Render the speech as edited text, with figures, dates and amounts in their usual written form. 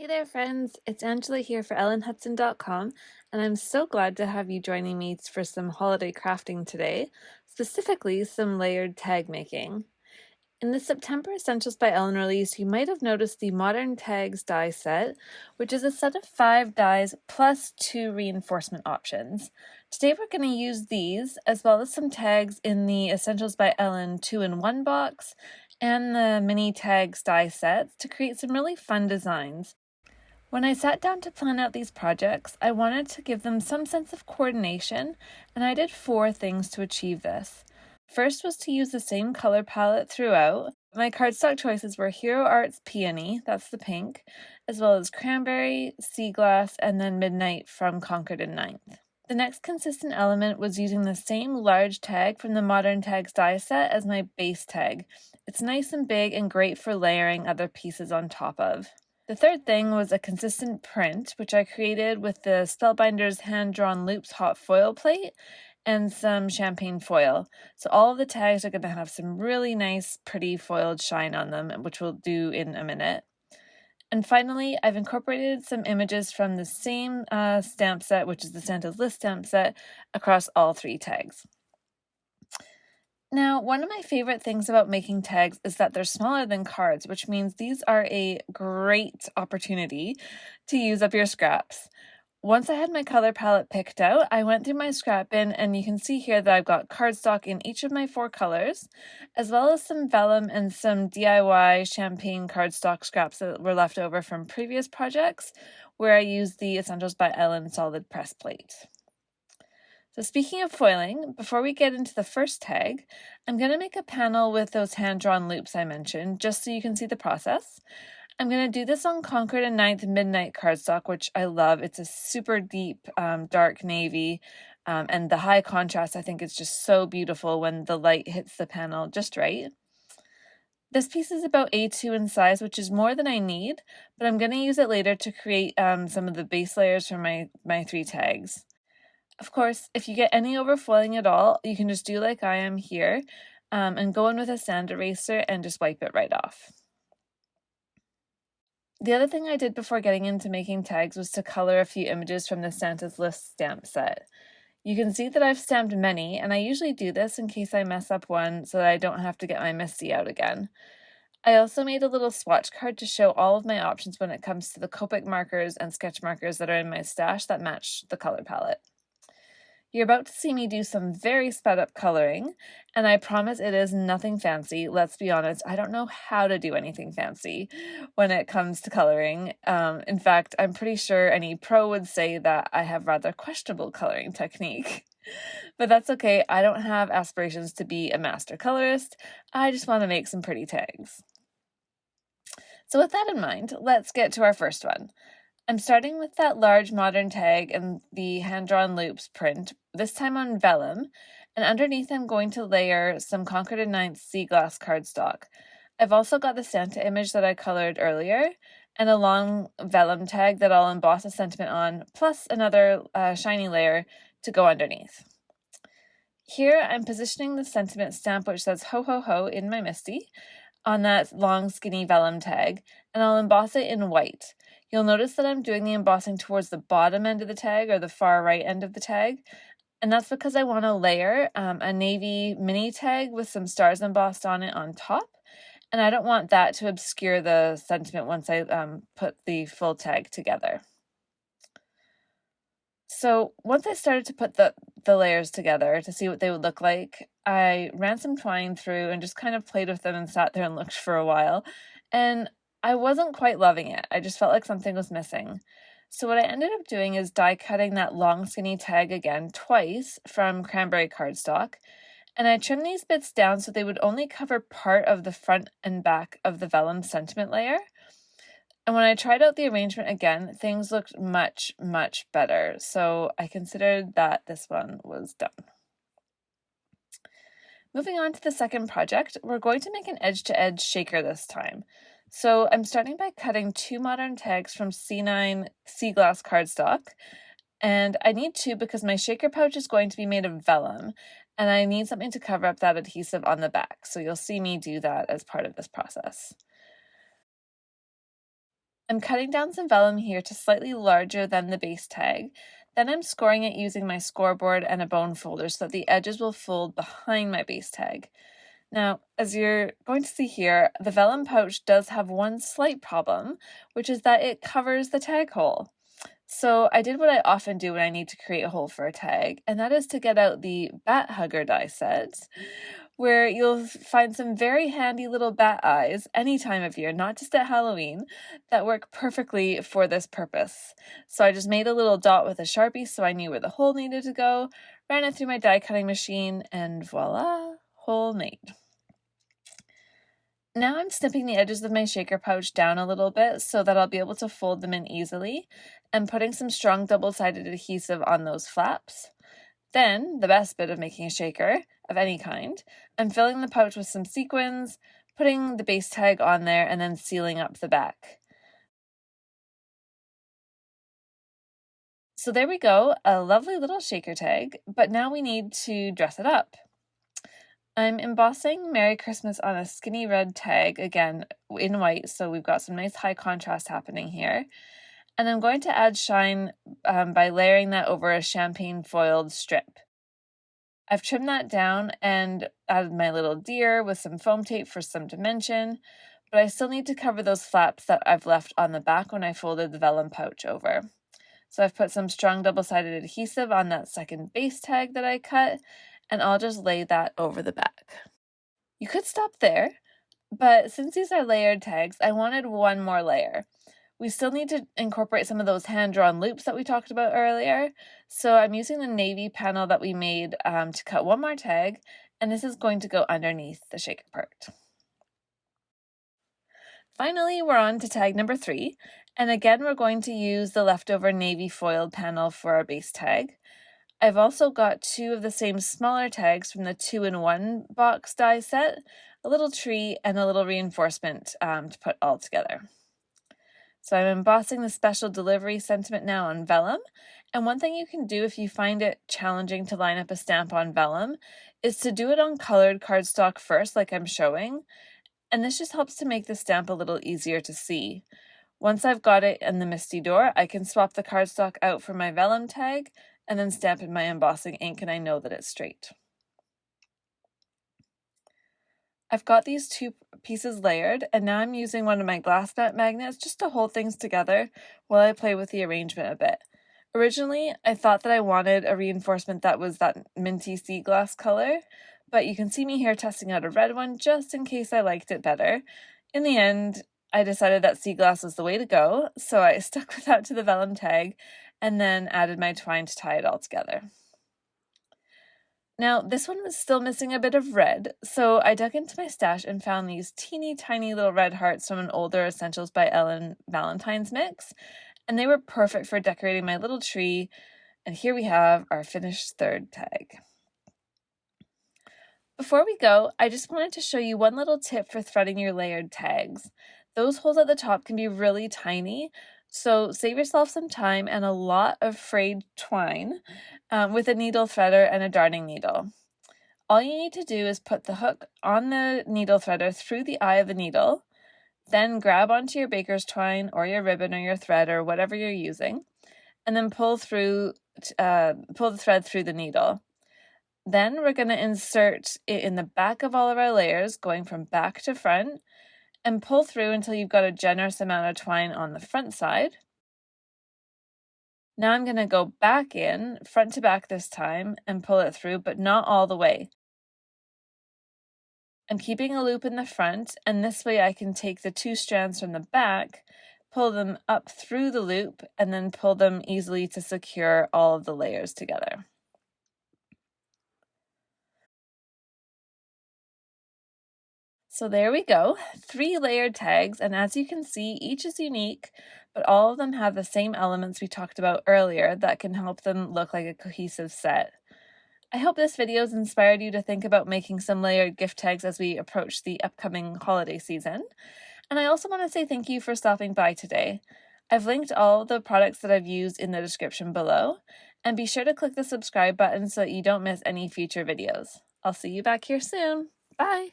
Hey there, friends. It's Angela here for ellenhudson.com, and I'm so glad to have you joining me for some holiday crafting today, specifically some layered tag making. In the September Essentials by Ellen release, you might have noticed the Modern Tags die set, which is a set of 5 dies plus 2 reinforcement options. Today we're going to use these, as well as some tags in the Essentials by Ellen 2-in-1 box, and the mini tags die sets to create some really fun designs. When I sat down to plan out these projects, I wanted to give them some sense of coordination, and I did 4 things to achieve this. First was to use the same color palette throughout. My cardstock choices were Hero Arts Peony, that's the pink, as well as Cranberry, Sea Glass, and then Midnight from Concord and Ninth. The next consistent element was using the same large tag from the Modern Tags die set as my base tag. It's nice and big and great for layering other pieces on top of. The third thing was a consistent print, which I created with the Spellbinders hand-drawn loops hot foil plate and some champagne foil. So all of the tags are going to have some really nice, pretty foiled shine on them, which we'll do in a minute. And finally, I've incorporated some images from the same stamp set, which is the Santa's List stamp set, across all 3 tags. Now, one of my favorite things about making tags is that they're smaller than cards, which means these are a great opportunity to use up your scraps. Once I had my color palette picked out, I went through my scrap bin, and you can see here that I've got cardstock in each of my 4 colors, as well as some vellum and some DIY champagne cardstock scraps that were left over from previous projects, where I used the Essentials by Ellen solid press plate. So speaking of foiling, before we get into the first tag, I'm going to make a panel with those hand-drawn loops I mentioned, just so you can see the process. I'm going to do this on Concord and Ninth Midnight cardstock, which I love. It's a super deep, dark navy, and the high contrast, I think, is just so beautiful when the light hits the panel just right. This piece is about A2 in size, which is more than I need, but I'm going to use it later to create some of the base layers for my 3 tags. Of course, if you get any overfoiling at all, you can just do like I am here and go in with a sand eraser and just wipe it right off. The other thing I did before getting into making tags was to color a few images from the Santa's List stamp set. You can see that I've stamped many, and I usually do this in case I mess up one so that I don't have to get my Misty out again. I also made a little swatch card to show all of my options when it comes to the Copic markers and sketch markers that are in my stash that match the color palette. You're about to see me do some very sped up coloring, and I promise it is nothing fancy. Let's be honest, I don't know how to do anything fancy when it comes to coloring. In fact, I'm pretty sure any pro would say that I have rather questionable coloring technique. But that's okay, I don't have aspirations to be a master colorist. I just want to make some pretty tags. So with that in mind, let's get to our first one. I'm starting with that large modern tag and the hand-drawn loops print, this time on vellum, and underneath I'm going to layer some Concord and Ninth sea glass cardstock. I've also got the Santa image that I colored earlier, and a long vellum tag that I'll emboss a sentiment on, plus another shiny layer to go underneath. Here I'm positioning the sentiment stamp which says ho ho ho in my Misty on that long skinny vellum tag, and I'll emboss it in white. You'll notice that I'm doing the embossing towards the bottom end of the tag, or the far right end of the tag, and that's because I want to layer a navy mini tag with some stars embossed on it on top, and I don't want that to obscure the sentiment once I put the full tag together. So once I started to put the layers together to see what they would look like, I ran some twine through and just kind of played with them and sat there and looked for a while, and I wasn't quite loving it. I just felt like something was missing. So what I ended up doing is die cutting that long skinny tag again twice from cranberry cardstock, and I trimmed these bits down so they would only cover part of the front and back of the vellum sentiment layer. And when I tried out the arrangement again, things looked much, much better, so I considered that this one was done. Moving on to the second project, we're going to make an edge-to-edge shaker this time. So I'm starting by cutting 2 modern tags from C9 sea glass cardstock, and I need 2 because my shaker pouch is going to be made of vellum, and I need something to cover up that adhesive on the back, so you'll see me do that as part of this process. I'm cutting down some vellum here to slightly larger than the base tag. Then I'm scoring it using my scoreboard and a bone folder so that the edges will fold behind my base tag. Now, as you're going to see here, the vellum pouch does have one slight problem, which is that it covers the tag hole. So I did what I often do when I need to create a hole for a tag, and that is to get out the bat hugger die set, where you'll find some very handy little bat eyes any time of year, not just at Halloween, that work perfectly for this purpose. So I just made a little dot with a Sharpie so I knew where the hole needed to go, ran it through my die cutting machine, and voila, hole made. Now I'm snipping the edges of my shaker pouch down a little bit so that I'll be able to fold them in easily, and putting some strong double-sided adhesive on those flaps. Then, the best bit of making a shaker, of any kind, I'm filling the pouch with some sequins, putting the base tag on there, and then sealing up the back. So there we go, a lovely little shaker tag, but now we need to dress it up. I'm embossing Merry Christmas on a skinny red tag, again in white, so we've got some nice high contrast happening here. And I'm going to add shine by layering that over a champagne foiled strip. I've trimmed that down and added my little deer with some foam tape for some dimension, but I still need to cover those flaps that I've left on the back when I folded the vellum pouch over. So I've put some strong double-sided adhesive on that second base tag that I cut, and I'll just lay that over the back. You could stop there, but since these are layered tags, I wanted one more layer. We still need to incorporate some of those hand-drawn loops that we talked about earlier, so I'm using the navy panel that we made to cut one more tag, and this is going to go underneath the shaker part. Finally, we're on to tag number 3, and again we're going to use the leftover navy foiled panel for our base tag. I've also got 2 of the same smaller tags from the 2-in-1 box die set, a little tree and a little reinforcement to put all together. So I'm embossing the special delivery sentiment now on vellum, and one thing you can do if you find it challenging to line up a stamp on vellum is to do it on colored cardstock first, like I'm showing, and this just helps to make the stamp a little easier to see. Once I've got it in the Misty Door, I can swap the cardstock out for my vellum tag and then stamp in my embossing ink, and I know that it's straight. I've got these 2 pieces layered, and now I'm using one of my glass mat magnets just to hold things together while I play with the arrangement a bit. Originally, I thought that I wanted a reinforcement that was that minty sea glass color, but you can see me here testing out a red one just in case I liked it better. In the end, I decided that sea glass was the way to go, so I stuck with that to the vellum tag and then added my twine to tie it all together. Now, this one was still missing a bit of red, so I dug into my stash and found these teeny tiny little red hearts from an older Essentials by Ellen Valentine's mix, and they were perfect for decorating my little tree, and here we have our finished third tag. Before we go, I just wanted to show you one little tip for threading your layered tags. Those holes at the top can be really tiny, so save yourself some time and a lot of frayed twine with a needle threader and a darning needle. All you need to do is put the hook on the needle threader through the eye of the needle, then grab onto your baker's twine or your ribbon or your thread or whatever you're using, and then pull the thread through the needle. Then we're going to insert it in the back of all of our layers, going from back to front, and pull through until you've got a generous amount of twine on the front side. Now I'm going to go back in, front to back this time, and pull it through, but not all the way. I'm keeping a loop in the front, and this way I can take the 2 strands from the back, pull them up through the loop, and then pull them easily to secure all of the layers together. So there we go, 3 layered tags, and as you can see, each is unique, but all of them have the same elements we talked about earlier that can help them look like a cohesive set. I hope this video has inspired you to think about making some layered gift tags as we approach the upcoming holiday season. And I also want to say thank you for stopping by today. I've linked all the products that I've used in the description below, and be sure to click the subscribe button so that you don't miss any future videos. I'll see you back here soon. Bye!